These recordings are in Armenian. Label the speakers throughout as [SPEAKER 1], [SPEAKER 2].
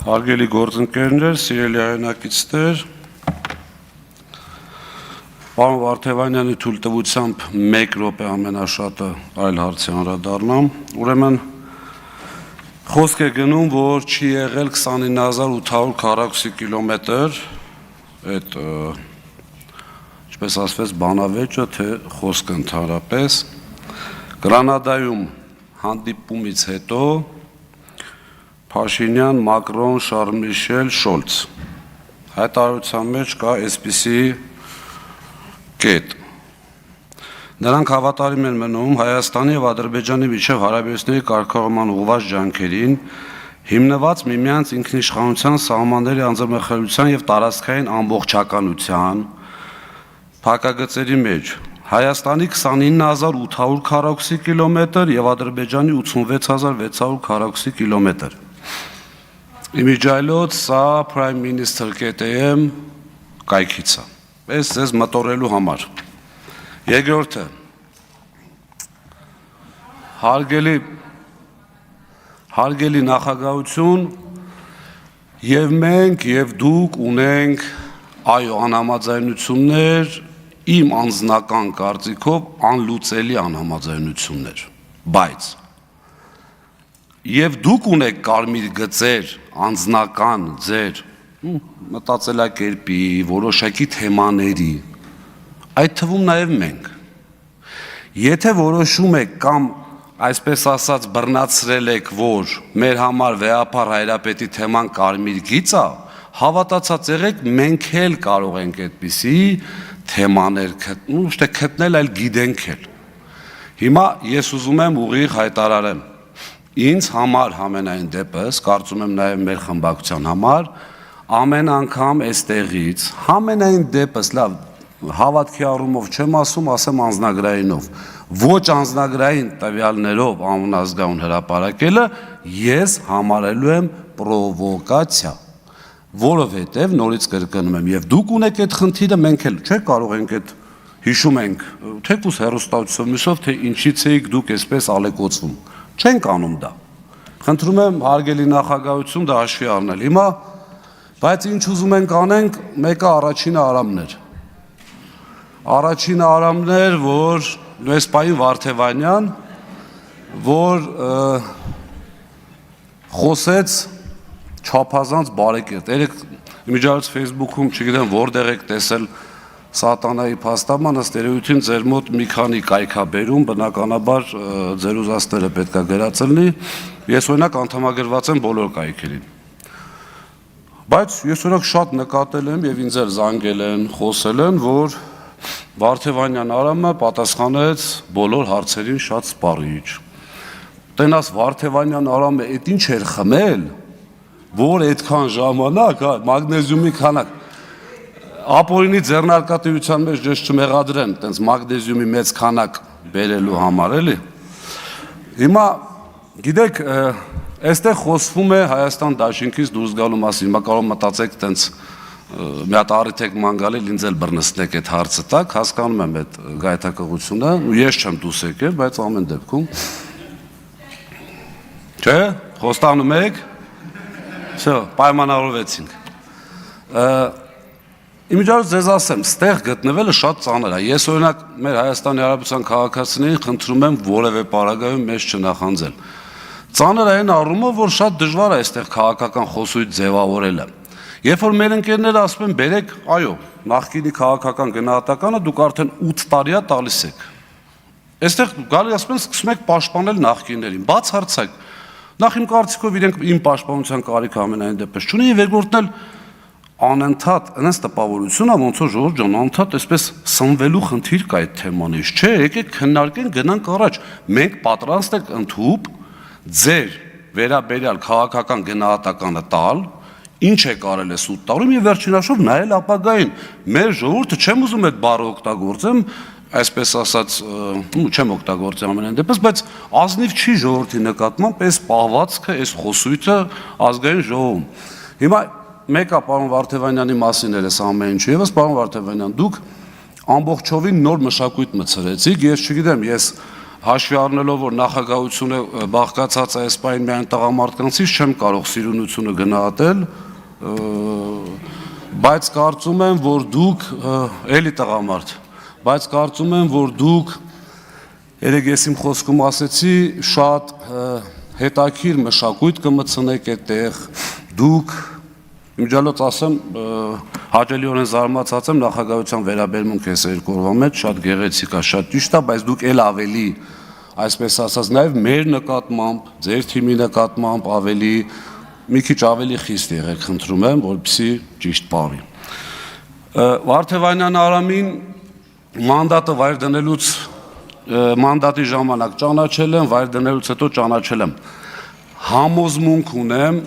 [SPEAKER 1] Հարգելի գործընկերներ, սիրելի հայրենակիցներ, պարոն Վարդևանյանի թույլտվությամբ 1 րոպե ամենաշատը այլ հարցի անդրադառնամ, ուրեմն խոսք է գնում, որ չի եղել 29800 քառակուսի կիլոմետր, այդ ինչպես ասվեց բանավեճը, թե խոսքը ընդհանրապես, Գրանադայում հանդիպումից հետո Փաշինյան, Մակրոն, Շարլ Միշել, Շոլց, հայտարարության մեջ կա այսպիսի կետ. Նրանք հավատարիմ են մնում Հայաստանի և Ադրբեջանի միջև հարաբերությունների կարգավորման ուղղված ջանքերին, հիմնված միմյանց ինքնիշխանության, սահմանների անձնմխելիության և տարածքային ամբողջականության փակագծերի մեջ Հայաստանի 29800 քառակուսի կիլոմետր և Ադրբեջանի 86600 քառակուսի կիլոմետր։ Իմիջայլոց սա Prime Minister.am կայքից է, այս ձեզ մտորելու համար։ Երկրորդը, հարգելի նախագահություն, և մենք և դուք ունենք անհամաձայնություններ, իմ անձնական կարծիքով անլուծելի անհամաձայնություններ, բայց և դուք ունեք կարմիր գծեր, անձնական ձեր մտածելակերպի, որոշակի թեմաների, այդ թվում նաև մենք, եթե որոշում եք կամ այսպես ասած բռնացրել եք, որ մեր համար վեհափառ Հայրապետի թեման կարմիր գիծ է, հավատացած եղեք, մենք էլ կարող ենք այդպիսի թեմաներ գտնել, այլ գիտենք էլ։ Հիմա ես ուզում եմ ուղիղ հայտարարեմ, ինձ համար համենայն դեպս, կարծում եմ նաև մեր խմբակցության համար, ամեն անգամ այստեղից, համենայն դեպս, լավ, հավատքի առումով չեմ ասում, ասեմ անձնագրայինով, ոչ անձնագրային տվյալներով անազգայուն հրապարակելը ես համարելու եմ պրովոկացիա, որովհետև նորից կրկնում եմ, և դուք ունեք այդ խնդիրը, մենք էլ չէ կարող ենք այդ հիշում ենք, թեկուզ հեռուստացույցով մյուսով, թե ինչից էիք դուք այսպես ալեկոծվում, չենք անում դա, խնդրում եմ հարգելի նախագահություն դա հաշվի առնել, հիմա, բայց ինչ ուզում ենք անենք, մեկը առաջինը Արամն էր, որ Նույնիսկ Վարդևանյան, որ խոսեց չափազանց բարեկետ, երեք իմիջիայլոց Facebook-ում չգիտեմ որտեղ եք տեսել սատանայի փաստաբան, ըստ երևույթին ձեր մոտ մի քանի կայք ա բերում, բնականաբար ձեր ուզածները պետք է գրած լինի, ես օրինակ անդամագրված եմ բոլոր կայքերին, բայց ես օրինակ շատ նկատել եմ և ինձ էլ զանգել են, խոսել են, որ Վարդևանյան Արամը պատասխանեց բոլոր հարցերին շատ սպառիչ, տենաս Վարդևանյան Արամը էդ ինչ էր խմել, որ այդքան ժամանակ, մագնեզիումի քանակ, ապօրինի ձեռնարկատիրության մեջ ջես չմեղադրեն, տենց մագնեզիումի մեծ քանակ բերելու համար, էլի։ Հիմա, գիտեք, այստեղ խոսվում է Հայաստան դաշինքից դուրս գալու մասին, հիմա կարող մտածեք տենց մի հատ առիթ եք ման գալի, ինձ էլ բռնցնեք այդ հարցը տակ, հասկանում եմ այդ գայթակղությունը, ես չեմ դուրս եկել, բայց ամեն դեպքում, չէ, խոստանում եք, պայմանավորվեցինք, իմիջիայլոց ձեզ ասեմ, ստեղ գտնվելը շատ ծանր է, ես օրինակ մեր Հայաստանի Հանրապետության քաղաքացիներին խնդրում եմ որևէ պարագայում մեզ չնախանձել, ծանր է այն առումով, որ շատ դժվար է այստեղ քաղաքական խոսույթ ձևավորելը, երբ որ մեր ընկերները ասում են բերեք, այո, նախկինի քաղաքական գնահատականը դուք արդեն 8 տարի տալիս եք, այստեղ գալի ասում են սկսում եք պաշտպանել նախկիններին, բացարձակ, նախ իմ կարծիքով իրենք իմ պաշտպանության կարիք ամենայն դեպս չունեն և երկրորդն էլ անընդհատ այնպես տպավորություն է, ոնց որ Ժորժ ջան, անընդհատ այսպես սնվելու խնդիր կա այդ թեմանից, չէ, եկեք քննարկենք, գնանք առաջ, մենք պատրաստ ենք ընդհուպ ձեր վերաբերյալ քաղաքական գնահատականը տալ, ինչ է կարել այս 8 տարում և վերջինաշով նայել ապագային, մեր ժողովուրդը չեմ ուզում այդ բառը օգտագործեմ, այսպես ասած, չեմ օգտագործել ամենայն դեպս, բայց ազնիվ չի ժողովրդի նկատմամբ այս պահվածքը, այս խոսույթը ազգային ժողովում։ Հիմա մեկը պարոն Վարդևանյանի մասին էր այս ամեն ինչը, ևս պարոն Վարդևանյան, դուք ամբողջովին նոր մշակույթ մտցրեցիք, ես չգիտեմ, ես հաշվի առնելով, որ նախագահությունը բաղկացած է սպայն միայն տղամարդկանցից, չեմ կարող սիրունությունը գնահատել, բայց կարծում եմ, որ դուք էլի տղամարդ, բայց կարծում եմ, որ դուք երեք ես իմ խոսքում ասեցի, շատ հետաքրքիր մշակույթ կմտցնեք այդտեղ, դուք իմջալոց ասեմ, հաճելիորեն զարմացած եմ նախագահության վերաբերմունք այս երկու օրվա մեջ, շատ գեղեցիկ է, շատ ճիշտ է, բայց դուք էլ ավելի, այսպես ասած, նաև մեր նկատմամբ, ձեր թիմի նկատմամբ ավելի, մի քիչ ավելի խիստ եղեք, խնդրում եմ, որպեսզի ճիշտ պահվի։ Վարդևանյան Արամին մանդատը վայր դնելուց, մանդատի ժամանակ ճանաչել եմ, վայր դնելուց հետո ճանաչել եմ, համոզմունք ունեմ,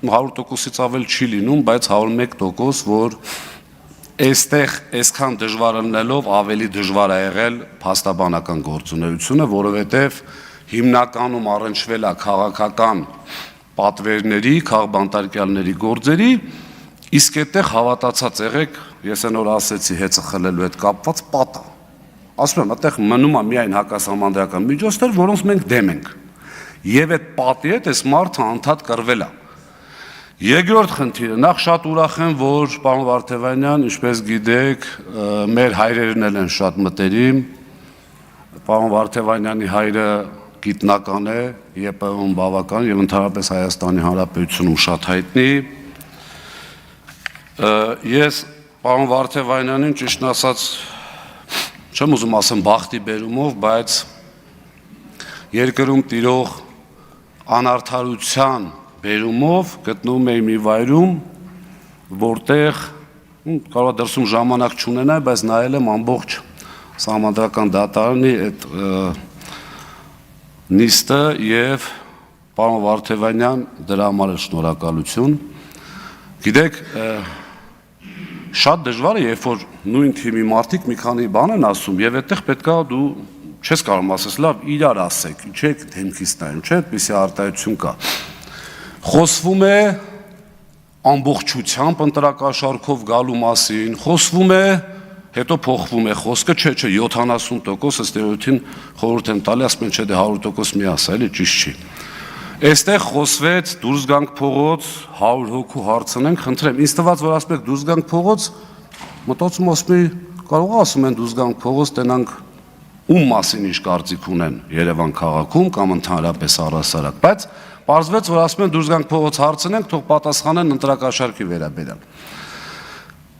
[SPEAKER 1] 100%-ից ավել չի լինում, բայց 101%, որ այստեղ այսքան դժվար լինելով ավելի դժվար է եղել փաստաբանական գործունեությունը, որովհետև հիմնականում առնչվել է քաղաքական պատվերների, քաղբանտարկյալների գործերի, իսկ այդտեղ հավատացած եղեք, ես այն օր ասեցի հեծը խլելու հետ կապված պատա։ Ասում եմ, այդտեղ մնում է միայն հակասահմանադրական միջոցներ, որոնց մենք դեմ ենք։ Եվ այդ պատի հետ այս մարդը անդադ կռվել է։ Երկրորդ խնդիրը, նախ շատ ուրախ եմ, որ պարոն Վարդևանյան, ինչպես գիտեք, մեր հայրերն են շատ մտերիմ, պարոն Վարդևանյանի հայրը գիտնական է, ԵՊՀ-ում բավական եւ ընդհանրապես Հայաստանի Հանրապետությունում շատ հայտնի։ Ես պարոն Վարդևանյանին ճիշտ ասած չեմ ուզում ասեմ բախտի բերումով, բայց երկրում տիրող անարդարության բերումով գտնվում էի մի վայրում, որտեղ կարող է դրսում ժամանակ չունենայի, բայց նայել եմ ամբողջ սահմանադրական դատարանի այդ նիստը եւ պարոն Վարդևանյան դրա համար էլ շնորհակալություն։ Գիտեք, շատ դժվար է, երբ որ նույն թիմի մարդիկ մի քանի բան են ասում եւ այդտեղ պետքա դու չես կարող ասես, լավ, իրար ասեք, չեք դեմքից նայում, չէ՞, այդպիսի արտահայտություն կա։ Խոսվում է ամբողջությամբ ընտրակաշառքով գալու մասին, խոսվում է, հետո փոխվում է խոսքը, չէ, 70% ըստ էության խորհուրդ են տալի, ասում են, չէ, դե 100% մի ասա, էլի ճիշտ չի։ Այստեղ խոսվեց դուրս գանք փողոց, 100 հոգու հարցնենք, խնդրեմ, ինձ թվաց, որ ասում եք դուրս գանք փողոց, մտածում ասում եմ, կարող ասում են դուրս գանք փողոց, տենանք ում մասին ինչ կարծիք ունեն Երևան քաղաքում կամ ընդհանրապես առհասարակ, բայց պարզվեց, որ ասում են դուրս գանք փողոց հարցնենք, թող պատասխանեն ընտրակաշառքի վերաբերյալ։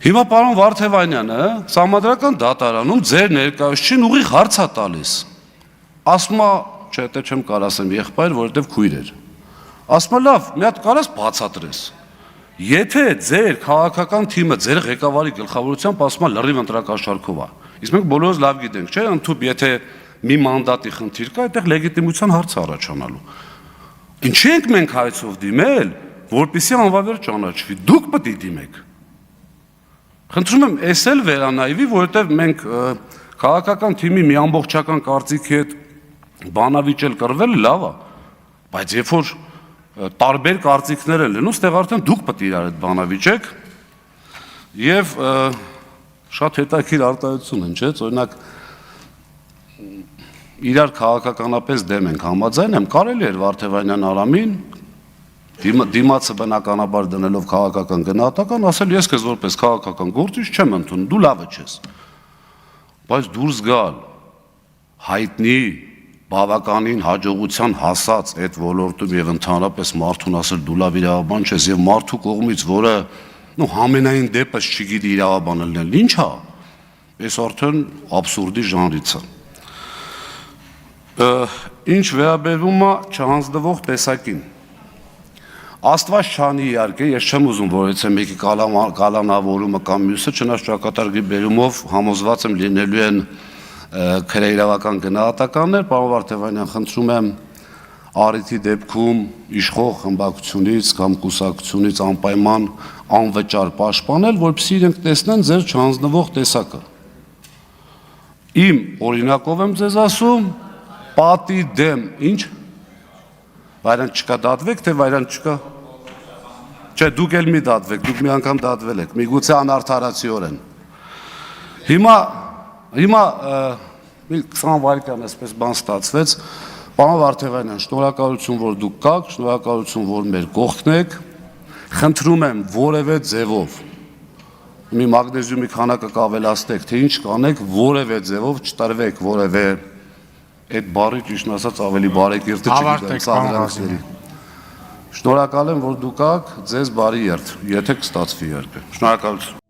[SPEAKER 1] Հիմա պարոն Վարդևանյանը սահմանադրական դատարանում ձեր ներկայացուցիչին ուղիղ հարց է տալիս։ Ասում է, չէ, դե չեմ կարող ասեմ եղբայր, որովհետև քույր էր։ Ասում է, լավ, մի հատ կարաս բացատրես։ Եթե ձեր քաղաքական թիմը ձեր ղեկավարի գլխավորությամբ ասում է լրիվ ընտրակաշառքով է, իսկ մենք բոլորս լավ գիտենք, չէ՞, ընդհանուր եթե մի մանդատի խնդիր կա, այդտեղ լեգիտիմության հարց առաջանալու։ Ինչի ենք մենք հայցով դիմել, որպեսզի անվավեր ճանաչվի, դուք պետք է դիմեք։ Խնդրում եմ, էս էլ վերանայվի, որովհետև մենք քաղաքական թիմի մի ամբողջական կարծիքի հետ բանավիճել կռվելը լավ է, բայց երբ որ տարբեր կարծիքներ են լինում, ստեղ արդեն դուք պետք է իրար հետ բանավիճեք եւ շատ հետաքրքիր արտահայտություն են, չէ՞, օրինակ իրար քաղաքականապես դեմ ենք, համաձայն եմ, կարելի էր Վարդևանյան Արամին դիմացը բնականաբար դնելով քաղաքական գնահատական, ասել ես քեզ որպես քաղաքական գործիչ չեմ ընդունում, դու լավը չես։ Բայց դուրս գալ հայտնի բավականին հաջողության հասած այդ ոլորտում եւ ընդհանրապես մարդուն ասել դու լավ իրավաբան չես եւ մարդու կողմից, որը համենայն դեպս չգիտի իրավաբան լինել, ի՞նչ է։ Այս արդեն աբսուրդի ժանրից է։ Ինչ վերաբերում է չհանձնվող տեսակին։ Աստված չանի իհարկե, ես չեմ ուզում, որ եթե մեկի կալանավորումը կամ մյուսը չնայած ճակատագրի բերումով համոզված եմ լինելու են քրեիրավական գնահատականներ, պարոն Վարդևանյան, խնդրում եմ առիթի դեպքում իշխող խմբակցությունից կամ կուսակցությունից անպայման անվճար պաշտպանել, որպեսզի իրենք տեսնեն ձեր չհանձնվող տեսակը։ Իմ օրինակով եմ ձեզ ասում, պատի դեմ, ինչ, վայրան չկա դատվեք, թե վայրան չկա, չէ, դուք էլ մի դատվեք, դուք մի անգամ դատվել եք, միգուցե անարդարացիորեն։ Հիմա մի 20 վայրկյան այսպես բան ստացվեց։ Պարոն Վարդեղանյան, շնորհակալություն, որ դուք կաք, շնորհակալություն, որ մեր կողքն եք։ Խնդրում եմ որևէ ձևով մի մագնեզիումի քանակը կավելացնեք, թե ինչ կանեք, որևէ ձևով չտրվեք որևէ այդ բառի ճիշտ ասած ավելի բարեկիրթը չգիտեմ սաղրանքների։ Շնորհակալ եմ, որ դուք կաք, ձեզ բարի երթ, եթե կստացվի իհարկե։ Շնորհակալություն։